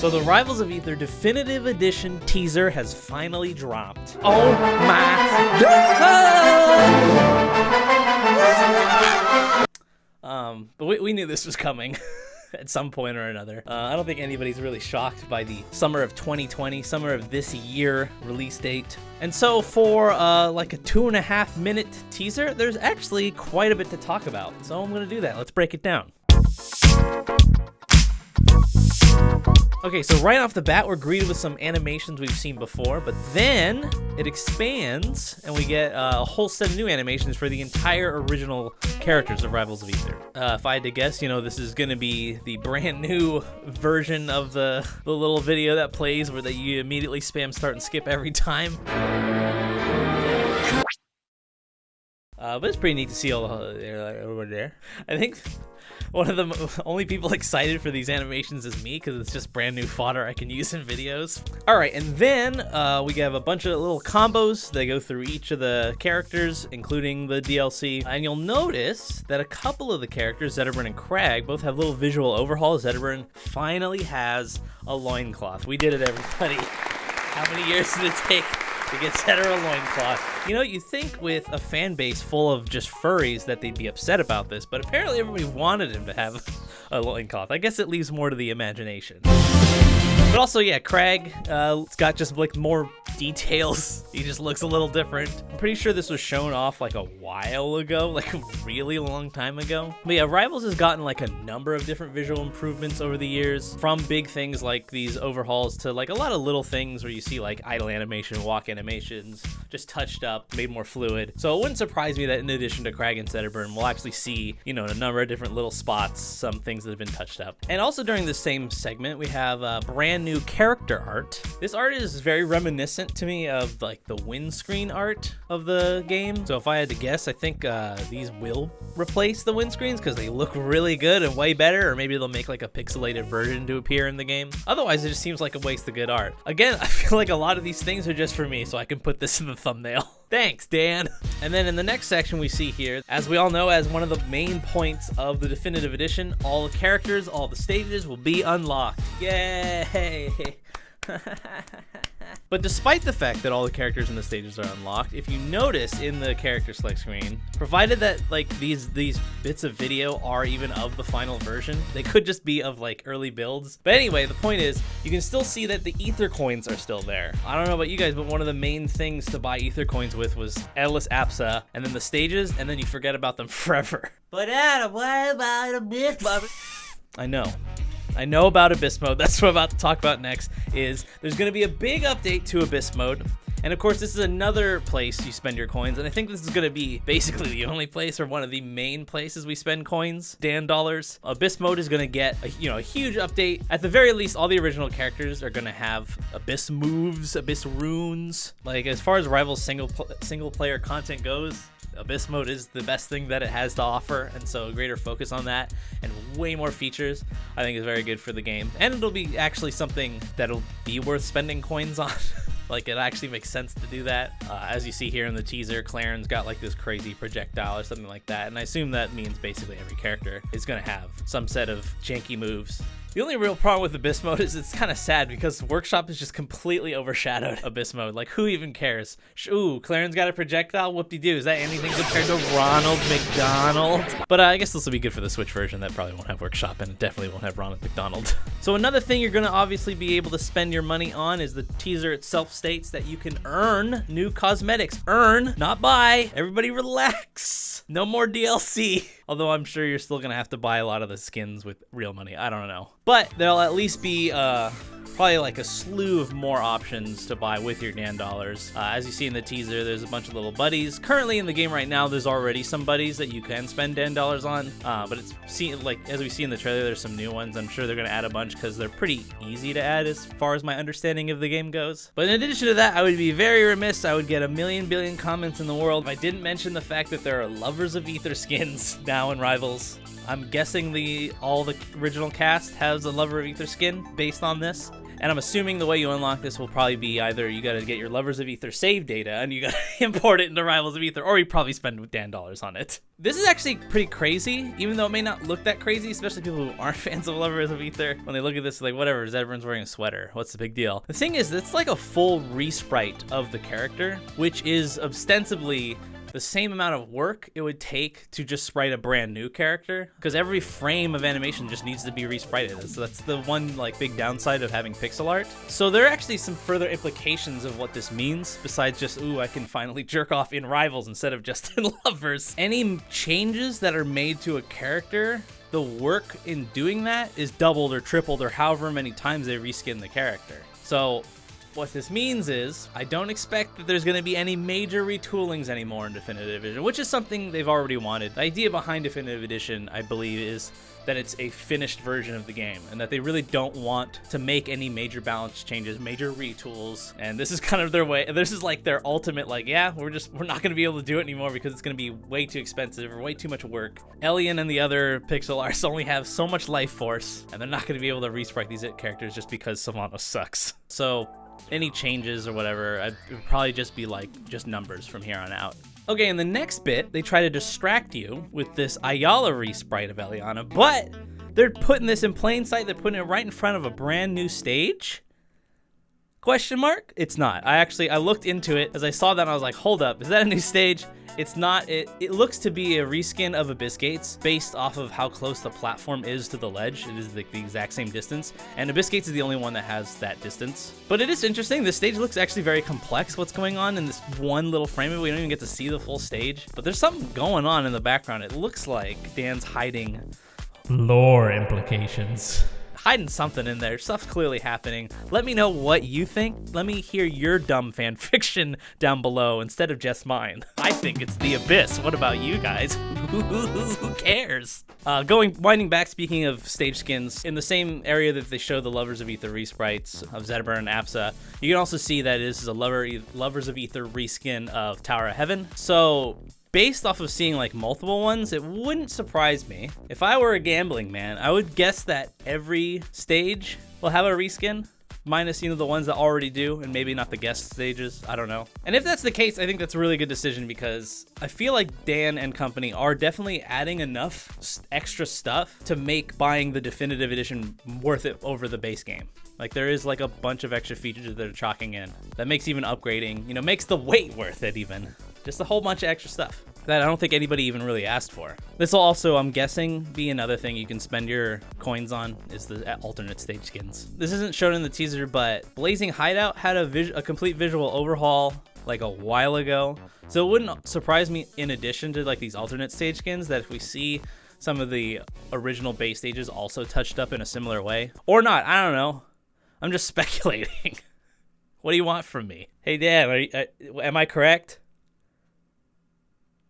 So the Rivals of Aether Definitive Edition teaser has finally dropped. Oh my god! But we knew this was coming at some point or another. I don't think anybody's really shocked by the summer of 2020, summer of this year release date. And so for like a 2.5 minute teaser, there's actually quite a bit to talk about. So I'm gonna do that. Let's break it down. Okay, so right off the bat, we're greeted with some animations we've seen before, but then it expands and we get a whole set of new animations for the entire original characters of Rivals of Aether. If I had to guess, you know, this is going to be the brand new version of the little video that plays where that you immediately spam start and skip every time. But it's pretty neat to see all the over there. I think one of the only people excited for these animations is me, because it's just brand new fodder I can use in videos. All right, and then we have a bunch of little combos that go through each of the characters, including the DLC. And you'll notice that a couple of the characters, Zetterburn and Crag, both have little visual overhauls. Zetterburn finally has a loincloth. We did it, everybody. How many years did it take to get Zetter a loincloth? You know, you think with a fan base full of just furries that they'd be upset about this, but apparently everybody wanted him to have a loincloth. I guess it leaves more to the imagination. But also, yeah, Crag, it's got just like more details. He just looks a little different. I'm pretty sure this was shown off like a while ago, like a really long time ago. But yeah, Rivals has gotten like a number of different visual improvements over the years, from big things like these overhauls to like a lot of little things where you see like idle animation, walk animations, just touched up, made more fluid. So it wouldn't surprise me that in addition to Crag and Zetterburn, we'll actually see, you know, a number of different little spots, some things that have been touched up. And also during this same segment, we have brand new character art. This art is very reminiscent to me of like the windscreen art of the game. So if I had to guess, I think these will replace the windscreens because they look really good and way better, or maybe they'll make like a pixelated version to appear in the game. Otherwise, it just seems like a waste of good art. Again, I feel like a lot of these things are just for me so I can put this in the thumbnail. Thanks, Dan. And then in the next section we see here, as we all know, as one of the main points of the Definitive Edition, all the characters, all the stages will be unlocked. Yay! But despite the fact that all the characters in the stages are unlocked, if you notice in the character select screen, provided that like these bits of video are even of the final version, they could just be of like early builds. But anyway, the point is, you can still see that the Aether coins are still there. I don't know about you guys, but one of the main things to buy Aether coins with was Atlas Apsa, and then the stages, and then you forget about them forever. But what about Abyss Mode? I know about Abyss Mode. That's what I'm about to talk about next. Is there's going to be a big update to Abyss Mode. And of course, this is another place you spend your coins. And I think this is going to be basically the only place, or one of the main places we spend coins, Dan dollars. Abyss Mode is going to get a huge update. At the very least, all the original characters are going to have Abyss moves, Abyss runes. Like as far as Rivals single player content goes, Abyss Mode is the best thing that it has to offer, and so a greater focus on that and way more features I think is very good for the game, and it'll be actually something that'll be worth spending coins on. Like it actually makes sense to do that. As you see here in the teaser, Claren's got like this crazy projectile or something like that, and I assume that means basically every character is going to have some set of janky moves. The only real problem with Abyss Mode is it's kind of sad because Workshop is just completely overshadowed Abyss Mode. Like, who even cares? Ooh, Claren's got a projectile? Whoop-de-doo. Is that anything compared to Ronald McDonald? But I guess this will be good for the Switch version that probably won't have Workshop, and it definitely won't have Ronald McDonald. So another thing you're going to obviously be able to spend your money on is the teaser itself states that you can earn new cosmetics. Earn, not buy. Everybody relax. No more DLC. Although I'm sure you're still going to have to buy a lot of the skins with real money. I don't know. But there'll at least be probably like a slew of more options to buy with your Dan dollars. As you see in the teaser, there's a bunch of little buddies. Currently in the game right now, there's already some buddies that you can spend Dan dollars on. But it's like as we see in the trailer, there's some new ones. I'm sure they're going to add a bunch because they're pretty easy to add as far as my understanding of the game goes. But in addition to that, I would be very remiss. I would get a million billion comments in the world if I didn't mention the fact that there are Lovers of Aether skins now in Rivals. I'm guessing all the original cast has a Lover of Aether skin based on this. And I'm assuming the way you unlock this will probably be either you gotta get your Lovers of Aether save data and you gotta import it into Rivals of Aether, or you probably spend Dan dollars on it. This is actually pretty crazy, even though it may not look that crazy, especially people who aren't fans of Lovers of Aether. When they look at this, like, whatever, Zedburn's wearing a sweater. What's the big deal? The thing is, it's like a full resprite of the character, which is ostensibly the same amount of work it would take to just sprite a brand new character, because every frame of animation just needs to be resprited. So that's the one like big downside of having pixel art. So there are actually some further implications of what this means besides just, ooh, I can finally jerk off in Rivals instead of just in Lovers. Any changes that are made to a character, the work in doing that is doubled or tripled or however many times they reskin the character. So what this means is, I don't expect that there's going to be any major retoolings anymore in Definitive Edition, which is something they've already wanted. The idea behind Definitive Edition, I believe, is that it's a finished version of the game, and that they really don't want to make any major balance changes, major retools, and this is kind of their way. This is like their ultimate, like, yeah, we're not going to be able to do it anymore because it's going to be way too expensive or way too much work. Elian and the other pixel arts only have so much life force, and they're not going to be able to resprite these characters just because Solano sucks. So any changes or whatever, it would probably just be like just numbers from here on out. Okay, in the next bit, they try to distract you with this Ayala resprite of Eliana, but they're putting this in plain sight. They're putting it right in front of a brand new stage? Question mark? It's not. I looked into it. As I saw that, and I was like, hold up, is that a new stage? It's not. It looks to be a reskin of Abyss Gates based off of how close the platform is to the ledge. It is like the exact same distance, and Abyss Gates is the only one that has that distance. But it is interesting. This stage looks actually very complex. What's going on in this one little frame? We don't even get to see the full stage, but there's something going on in the background. It looks like Dan's hiding lore implications. Hiding something in there. Stuff's clearly happening. Let me know what you think. Let me hear your dumb fan fiction down below instead of just mine. I think it's the Abyss. What about you guys? Who cares? Winding back, speaking of stage skins, in the same area that they show the Lovers of Aether resprites of Zedburn and Apsa, you can also see that this is a Lovers of Aether reskin of Tower of Heaven. So based off of seeing like multiple ones, it wouldn't surprise me. If I were a gambling man, I would guess that every stage will have a reskin, minus, you know, the ones that already do, and maybe not the guest stages. I don't know. And if that's the case, I think that's a really good decision, because I feel like Dan and company are definitely adding enough extra stuff to make buying the Definitive Edition worth it over the base game. Like, there is like a bunch of extra features that they're chalking in that makes even upgrading, you know, makes the wait worth it even. Just a whole bunch of extra stuff that I don't think anybody even really asked for. This will also, I'm guessing, be another thing you can spend your coins on, is the alternate stage skins. This isn't shown in the teaser, but Blazing Hideout had a complete visual overhaul like a while ago. So it wouldn't surprise me, in addition to like these alternate stage skins, that if we see some of the original base stages also touched up in a similar way. Or not, I don't know. I'm just speculating. What do you want from me? Hey Dan, am I correct?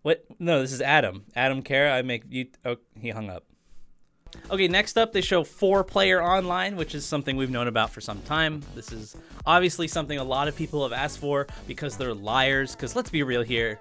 What? No, this is Adam. Adam Carra, I make you... Oh, he hung up. Okay, next up, they show 4-player online, which is something we've known about for some time. This is obviously something a lot of people have asked for because they're liars. Because let's be real here.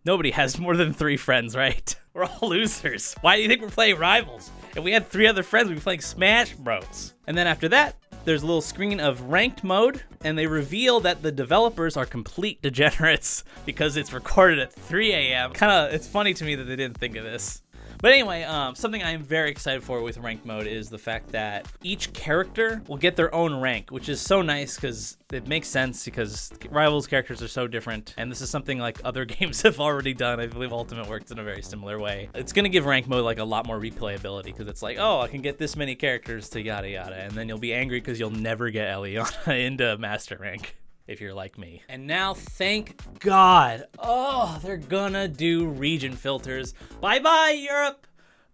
Nobody has more than 3 friends, right? We're all losers. Why do you think we're playing Rivals? If we had 3 other friends, we'd be playing Smash Bros. And then after that, there's a little screen of ranked mode, and they reveal that the developers are complete degenerates because it's recorded at 3 a.m. It's funny to me that they didn't think of this. But anyway, something I am very excited for with ranked mode is the fact that each character will get their own rank, which is so nice because it makes sense, because Rivals characters are so different, and this is something like other games have already done. I believe Ultimate works in a very similar way. It's going to give ranked mode like a lot more replayability, because it's like, oh, I can get this many characters to yada yada, and then you'll be angry because you'll never get Eliana into master rank, if you're like me. And now, thank God, oh, they're gonna do region filters. Bye-bye, Europe.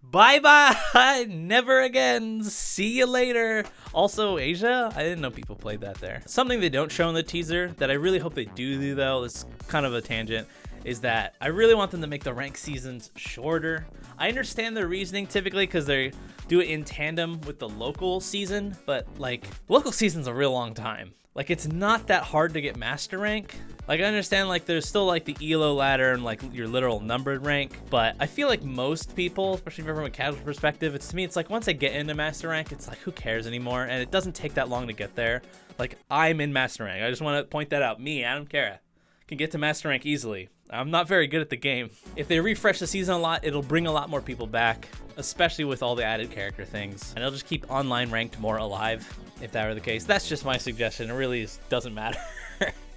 Bye-bye, never again. See you later. Also, Asia, I didn't know people played that there. Something they don't show in the teaser that I really hope they do though, is kind of a tangent, is that I really want them to make the rank seasons shorter. I understand their reasoning typically because they do it in tandem with the local season, but like local season's a real long time. Like it's not that hard to get master rank. Like I understand like there's still like the elo ladder and like your literal numbered rank, but I feel like most people, especially from a casual perspective, to me it's like once I get into master rank, it's like who cares anymore, and it doesn't take that long to get there. Like I'm in master rank. I just want to point that out. Me, Adam Carra, can get to master rank easily. I'm not very good at the game. If they refresh the season a lot, it'll bring a lot more people back, especially with all the added character things, and it'll just keep online ranked more alive. If that were the case, that's just my suggestion. It really doesn't matter.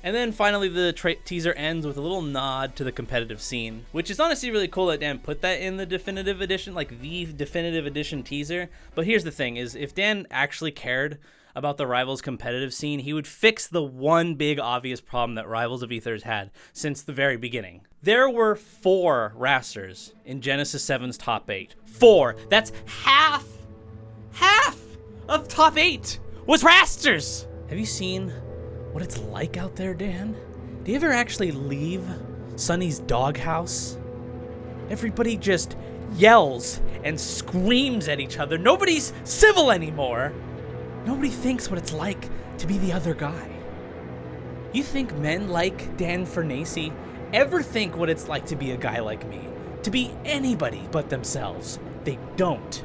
And then finally, the teaser ends with a little nod to the competitive scene, which is honestly really cool that Dan put that in the definitive edition, like the definitive edition teaser. But here's the thing is if Dan actually cared about the Rivals competitive scene, he would fix the one big obvious problem that Rivals of Aether has had since the very beginning. There were 4 rasters in Genesis 7's top 8. 4. That's half of top 8 was rasters. Have you seen what it's like out there, Dan? Do you ever actually leave Sunny's doghouse? Everybody just yells and screams at each other. Nobody's civil anymore. Nobody thinks what it's like to be the other guy. You think men like Dan Fernacey ever think what it's like to be a guy like me? To be anybody but themselves? They don't.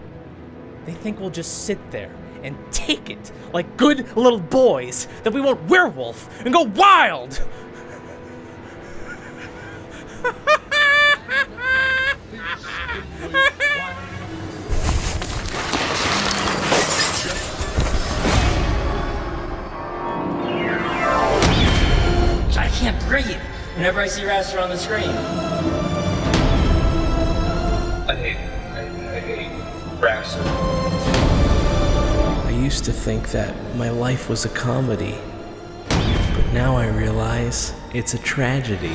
They think we'll just sit there and take it like good little boys, that we won't werewolf and go wild. I can't breathe whenever I see Raster on the screen. I hate Raster. I used to think that my life was a comedy, but now I realize it's a tragedy.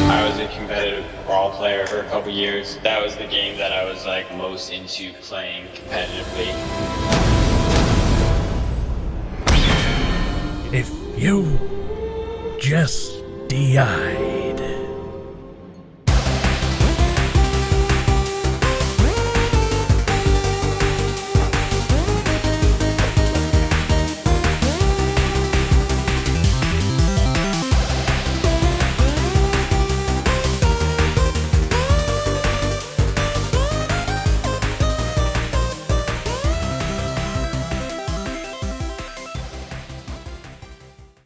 I was a competitive brawl player for a couple years. That was the game that I was like most into playing competitively. If you just DI.